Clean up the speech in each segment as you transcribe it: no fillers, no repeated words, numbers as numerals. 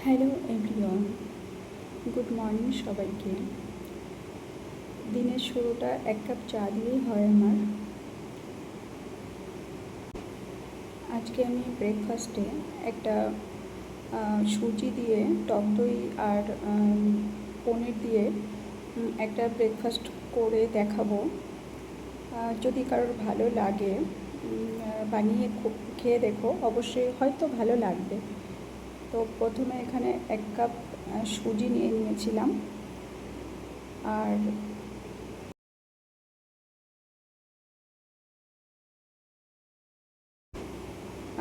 Hello everyone, good morning সবাইকে। দিনের শুরুটা এক কাপ চা দিয়েই হয় আমার। আজকে আমি ব্রেকফাস্টে একটা সুজি দিয়ে টক দই আর পনির দিয়ে একটা ব্রেকফাস্ট করে দেখাবো। যদি কারোর ভালো লাগে বানিয়ে খেয়ে দেখো, অবশ্যই হয়তো ভালো লাগবে। তো প্রথমে এখানে এক কাপ সুজি নিয়ে নিয়েছিলাম,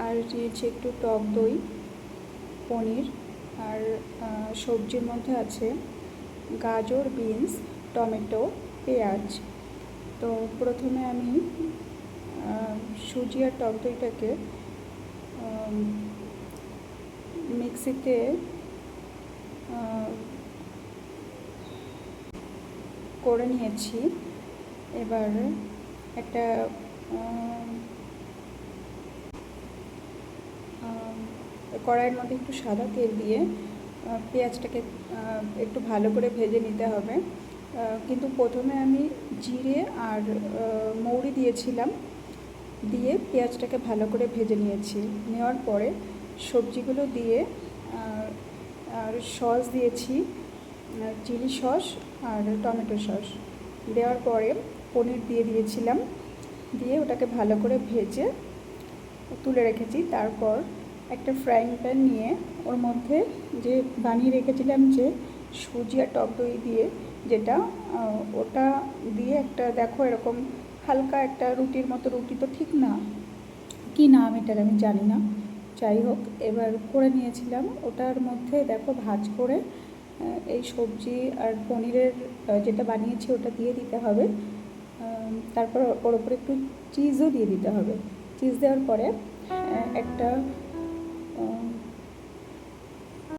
আর দিয়েছি একটু টক দই, পনির, আর সবজির মধ্যে আছে গাজর, বিনস, টমেটো, পেঁয়াজ। তো প্রথমে আমি সুজি আর টক দইটাকে মিক্সিতে করে নিয়েছি। এবার একটা কড়াইয়ের মধ্যে একটু সাদা তেল দিয়ে পেঁয়াজটাকে একটু ভালো করে ভেজে নিতে হবে। কিন্তু প্রথমে আমি জিরে আর মৌরি দিয়েছিলাম, দিয়ে পেঁয়াজটাকে ভালো করে ভেজে নিয়েছি। নেওয়ার পরে সবজিগুলো দিয়ে আর সস দিয়েছি, চিলি সস আর টমেটো সস। দেওয়ার পরে পনির দিয়ে দিয়েছিলাম, দিয়ে ওটাকে ভালো করে ভেজে তুলে রেখেছি। তারপর একটা ফ্রাইং প্যান নিয়ে ওর মধ্যে যে বানিয়ে রেখেছিলাম যে সুজি আর টক দই দিয়ে, যেটা ওটা দিয়ে একটা দেখো এরকম হালকা একটা রুটির মতো, রুটি তো ঠিক না, কী নাম এটার আমি জানি না, যাই হোক এবার করে নিয়েছিলাম। ওটার মধ্যে দেখো ভাঁজ করে এই সবজি আর পনিরের যেটা বানিয়েছি ওটা দিয়ে দিতে হবে। তারপর ওর ওপরে একটু চিজও দিয়ে দিতে হবে। চিজ দেওয়ার পরে একটা